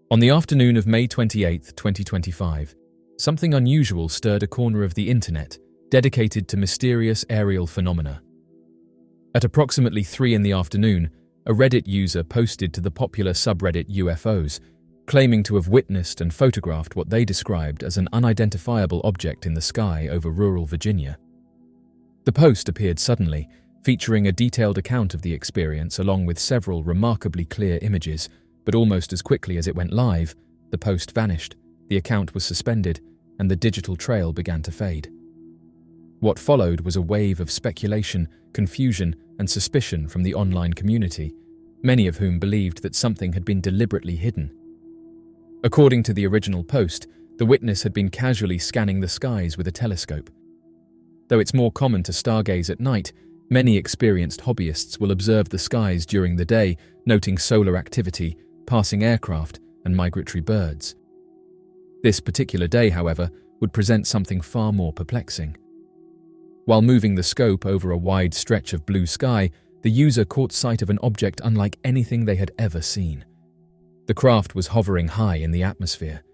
On the afternoon of May 28, 2025, something unusual stirred a corner of the internet dedicated to mysterious aerial phenomena. At approximately 3 in the afternoon, a Reddit user posted to the popular subreddit UFOs, claiming to have witnessed and photographed what they described as an unidentifiable object in the sky over rural Virginia. The post appeared suddenly, featuring a detailed account of the experience along with several remarkably clear images, but almost as quickly as it went live, the post vanished, the account was suspended, and the digital trail began to fade. What followed was a wave of speculation, confusion, and suspicion from the online community, many of whom believed that something had been deliberately hidden. According to the original post, the witness had been casually scanning the skies with a telescope. Though it's more common to stargaze at night, many experienced hobbyists will observe the skies during the day, noting solar activity, passing aircraft, and migratory birds. This particular day, however, would present something far more perplexing. While moving the scope over a wide stretch of blue sky, the user caught sight of an object unlike anything they had ever seen. The craft was hovering high in the atmosphere.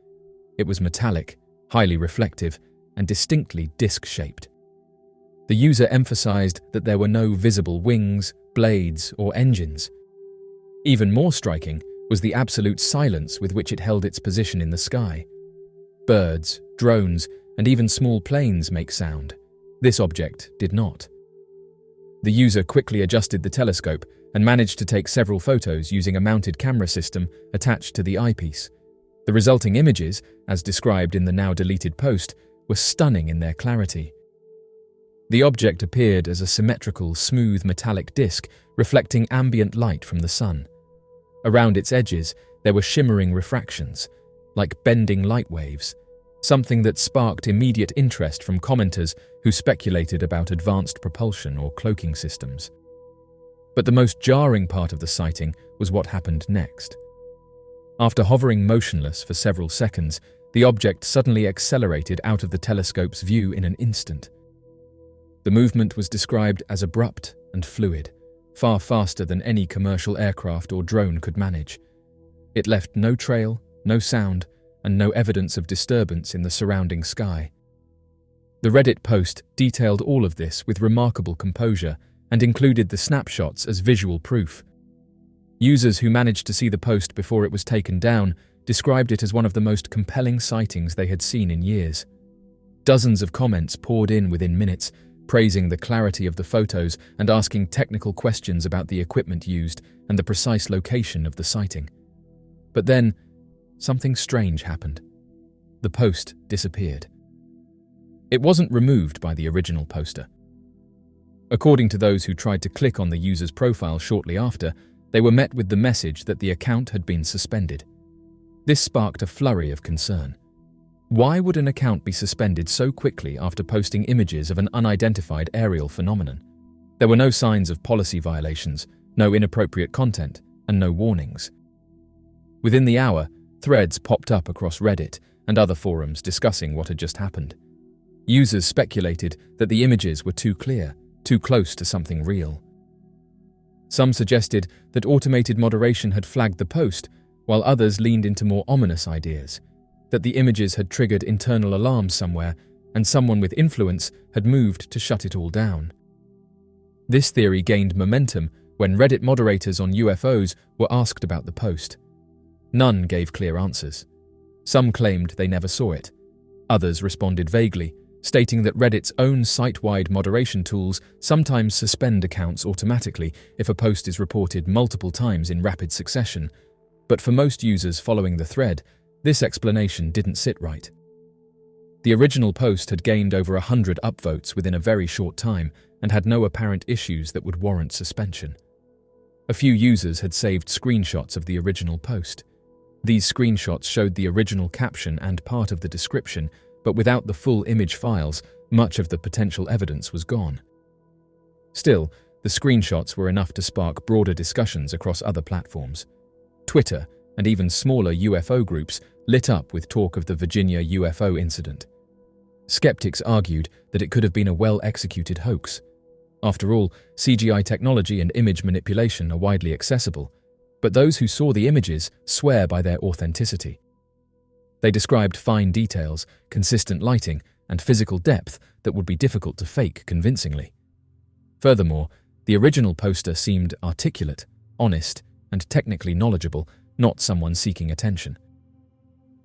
It was metallic, highly reflective, and distinctly disc-shaped. The user emphasized that there were no visible wings, blades, or engines. Even more striking was the absolute silence with which it held its position in the sky. Birds, drones, and even small planes make sound. This object did not. The user quickly adjusted the telescope and managed to take several photos using a mounted camera system attached to the eyepiece. The resulting images, as described in the now deleted post, were stunning in their clarity. The object appeared as a symmetrical, smooth metallic disc reflecting ambient light from the sun. Around its edges, there were shimmering refractions, like bending light waves, something that sparked immediate interest from commenters who speculated about advanced propulsion or cloaking systems. But the most jarring part of the sighting was what happened next. After hovering motionless for several seconds, the object suddenly accelerated out of the telescope's view in an instant. The movement was described as abrupt and fluid, far faster than any commercial aircraft or drone could manage. It left no trail, no sound, and no evidence of disturbance in the surrounding sky. The Reddit post detailed all of this with remarkable composure and included the snapshots as visual proof. Users who managed to see the post before it was taken down described it as one of the most compelling sightings they had seen in years. Dozens of comments poured in within minutes, praising the clarity of the photos and asking technical questions about the equipment used and the precise location of the sighting. But then, something strange happened. The post disappeared. It wasn't removed by the original poster. According to those who tried to click on the user's profile shortly after, they were met with the message that the account had been suspended. This sparked a flurry of concern. Why would an account be suspended so quickly after posting images of an unidentified aerial phenomenon? There were no signs of policy violations, no inappropriate content, and no warnings. Within the hour, threads popped up across Reddit and other forums discussing what had just happened. Users speculated that the images were too clear, too close to something real. Some suggested that automated moderation had flagged the post, while others leaned into more ominous ideas, that the images had triggered internal alarms somewhere and someone with influence had moved to shut it all down. This theory gained momentum when Reddit moderators on UFOs were asked about the post. None gave clear answers. Some claimed they never saw it. Others responded vaguely, stating that Reddit's own site-wide moderation tools sometimes suspend accounts automatically if a post is reported multiple times in rapid succession. But for most users following the thread, this explanation didn't sit right. The original post had gained over 100 upvotes within a very short time and had no apparent issues that would warrant suspension. A few users had saved screenshots of the original post. These screenshots showed the original caption and part of the description, but without the full image files, much of the potential evidence was gone. Still, the screenshots were enough to spark broader discussions across other platforms. Twitter, and even smaller UFO groups, lit up with talk of the Virginia UFO incident. Skeptics argued that it could have been a well-executed hoax. After all, CGI technology and image manipulation are widely accessible. but those who saw the images swear by their authenticity. They described fine details, consistent lighting, and physical depth that would be difficult to fake convincingly. Furthermore, the original poster seemed articulate, honest, and technically knowledgeable, not someone seeking attention.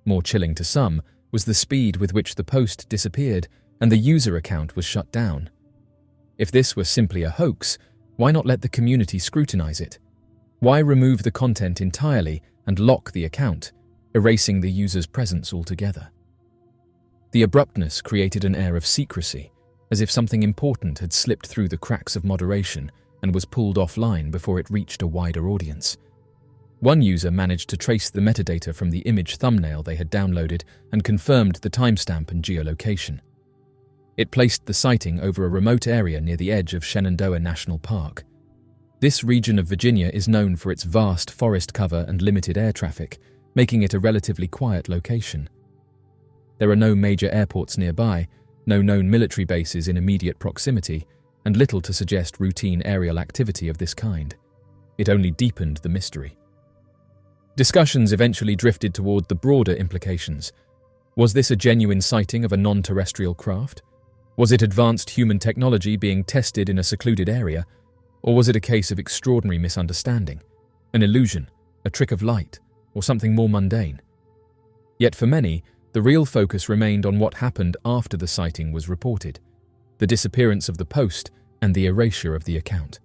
More chilling to some was the speed with which the post disappeared and the user account was shut down. If this were simply a hoax, why not let the community scrutinize it? Why remove the content entirely and lock the account, erasing the user's presence altogether? The abruptness created an air of secrecy, as if something important had slipped through the cracks of moderation and was pulled offline before it reached a wider audience. One user managed to trace the metadata from the image thumbnail they had downloaded and confirmed the timestamp and geolocation. It placed the sighting over a remote area near the edge of Shenandoah National Park. This region of Virginia is known for its vast forest cover and limited air traffic, making it a relatively quiet location. There are no major airports nearby, no known military bases in immediate proximity, and little to suggest routine aerial activity of this kind. It only deepened the mystery. Discussions eventually drifted toward the broader implications. Was this a genuine sighting of a non-terrestrial craft? Was it advanced human technology being tested in a secluded area? Or was it a case of extraordinary misunderstanding, an illusion, a trick of light, or something more mundane? Yet for many, the real focus remained on what happened after the sighting was reported, the disappearance of the post and the erasure of the account.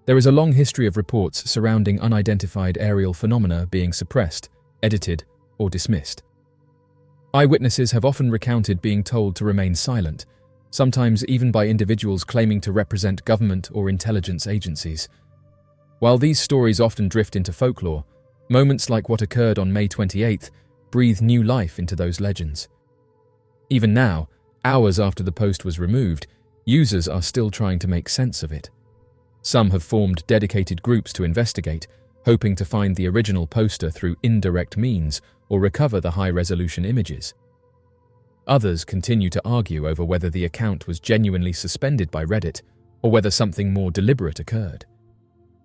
There is a long history of reports surrounding unidentified aerial phenomena being suppressed, edited, or dismissed. Eyewitnesses have often recounted being told to remain silent, sometimes even by individuals claiming to represent government or intelligence agencies. While these stories often drift into folklore, moments like what occurred on May 28th breathe new life into those legends. Even now, hours after the post was removed, users are still trying to make sense of it. Some have formed dedicated groups to investigate, hoping to find the original poster through indirect means or recover the high-resolution images. Others continue to argue over whether the account was genuinely suspended by Reddit or whether something more deliberate occurred.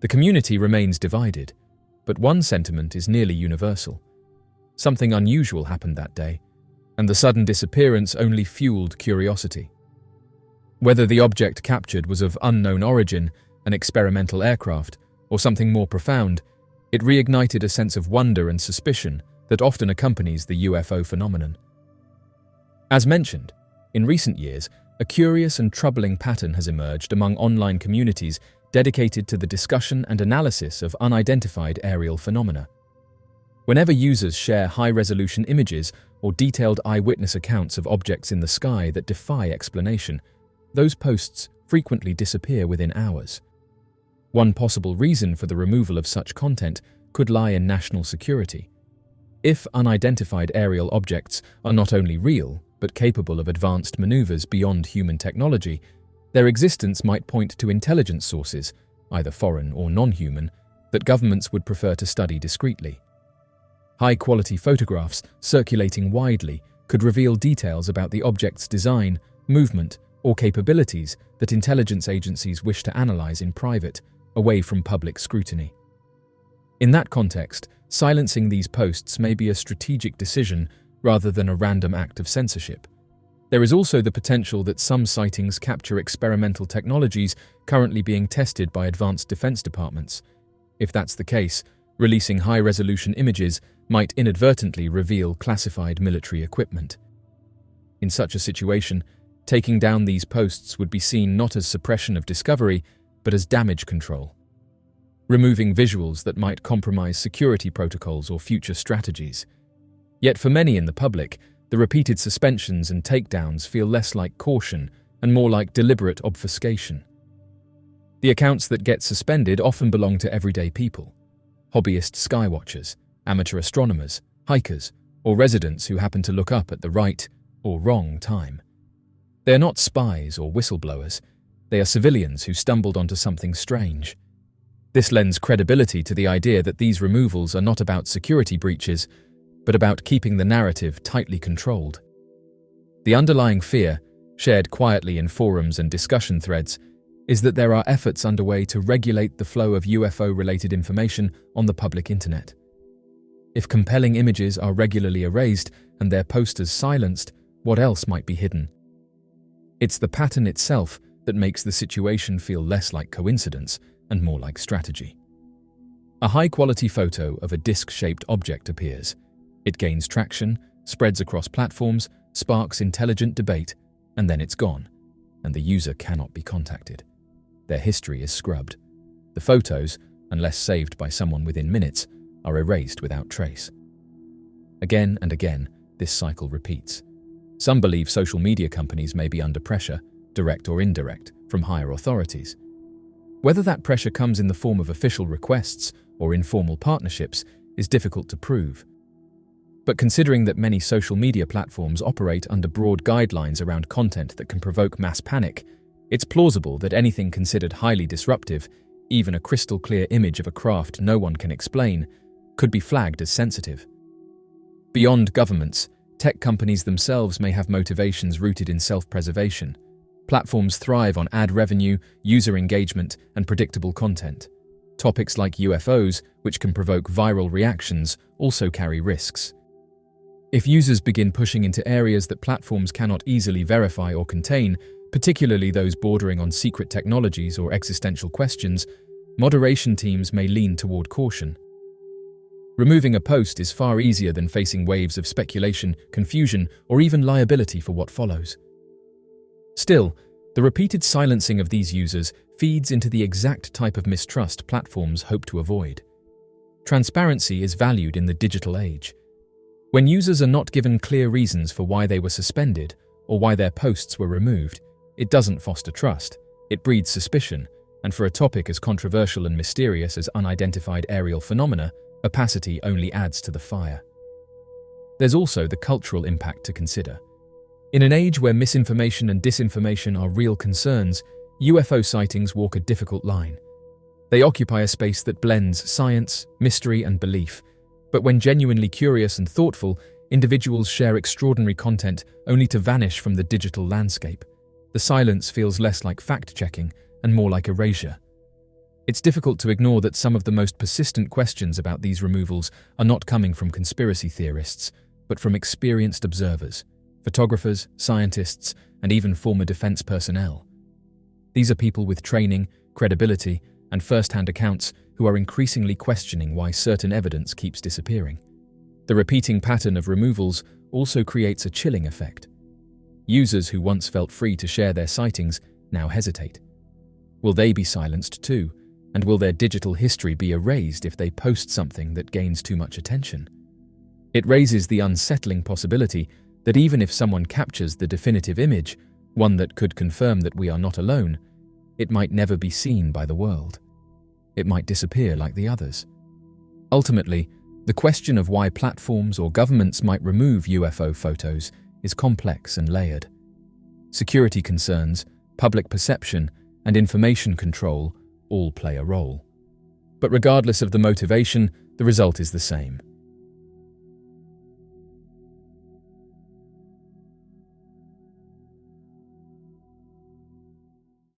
The community remains divided, but one sentiment is nearly universal. Something unusual happened that day, and the sudden disappearance only fueled curiosity. Whether the object captured was of unknown origin, an experimental aircraft, or something more profound, it reignited a sense of wonder and suspicion that often accompanies the UFO phenomenon. As mentioned, in recent years, a curious and troubling pattern has emerged among online communities dedicated to the discussion and analysis of unidentified aerial phenomena. Whenever users share high-resolution images or detailed eyewitness accounts of objects in the sky that defy explanation, those posts frequently disappear within hours. One possible reason for the removal of such content could lie in national security. If unidentified aerial objects are not only real, but capable of advanced maneuvers beyond human technology, their existence might point to intelligence sources, either foreign or non-human, that governments would prefer to study discreetly. High-quality photographs circulating widely could reveal details about the object's design, movement, or capabilities that intelligence agencies wish to analyze in private, away from public scrutiny. In that context, silencing these posts may be a strategic decision rather than a random act of censorship. There is also the potential that some sightings capture experimental technologies currently being tested by advanced defense departments. If that's the case, releasing high-resolution images might inadvertently reveal classified military equipment. In such a situation, taking down these posts would be seen not as suppression of discovery, but as damage control, removing visuals that might compromise security protocols or future strategies. Yet for many in the public, the repeated suspensions and takedowns feel less like caution and more like deliberate obfuscation. The accounts that get suspended often belong to everyday people, hobbyist skywatchers, amateur astronomers, hikers, or residents who happen to look up at the right or wrong time. They are not spies or whistleblowers. They are civilians who stumbled onto something strange. This lends credibility to the idea that these removals are not about security breaches, but about keeping the narrative tightly controlled. The underlying fear, shared quietly in forums and discussion threads, is that there are efforts underway to regulate the flow of UFO-related information on the public internet. If compelling images are regularly erased and their posters silenced, what else might be hidden? It's the pattern itself that makes the situation feel less like coincidence and more like strategy. A high-quality photo of a disc-shaped object appears. It gains traction, spreads across platforms, sparks intelligent debate, and then it's gone, and the user cannot be contacted. Their history is scrubbed. The photos, unless saved by someone within minutes, are erased without trace. Again and again, this cycle repeats. Some believe social media companies may be under pressure, direct or indirect, from higher authorities. Whether that pressure comes in the form of official requests or informal partnerships is difficult to prove. But considering that many social media platforms operate under broad guidelines around content that can provoke mass panic, it's plausible that anything considered highly disruptive, even a crystal-clear image of a craft no one can explain, could be flagged as sensitive. Beyond governments, tech companies themselves may have motivations rooted in self-preservation. Platforms thrive on ad revenue, user engagement, and predictable content. Topics like UFOs, which can provoke viral reactions, also carry risks. If users begin pushing into areas that platforms cannot easily verify or contain, particularly those bordering on secret technologies or existential questions, moderation teams may lean toward caution. Removing a post is far easier than facing waves of speculation, confusion, or even liability for what follows. Still, the repeated silencing of these users feeds into the exact type of mistrust platforms hope to avoid. Transparency is valued in the digital age. When users are not given clear reasons for why they were suspended or why their posts were removed, it doesn't foster trust, it breeds suspicion, and for a topic as controversial and mysterious as unidentified aerial phenomena, opacity only adds to the fire. There's also the cultural impact to consider. In an age where misinformation and disinformation are real concerns, UFO sightings walk a difficult line. They occupy a space that blends science, mystery, and belief, but when genuinely curious and thoughtful, individuals share extraordinary content only to vanish from the digital landscape. The silence feels less like fact-checking and more like erasure. It's difficult to ignore that some of the most persistent questions about these removals are not coming from conspiracy theorists, but from experienced observers, photographers, scientists, and even former defense personnel. These are people with training, credibility, and first-hand accounts who are increasingly questioning why certain evidence keeps disappearing. The repeating pattern of removals also creates a chilling effect. Users who once felt free to share their sightings now hesitate. Will they be silenced too? And will their digital history be erased if they post something that gains too much attention? It raises the unsettling possibility that even if someone captures the definitive image, one that could confirm that we are not alone, it might never be seen by the world. It might disappear like the others. Ultimately, the question of why platforms or governments might remove UFO photos is complex and layered. Security concerns, public perception, and information control all play a role. But regardless of the motivation, the result is the same.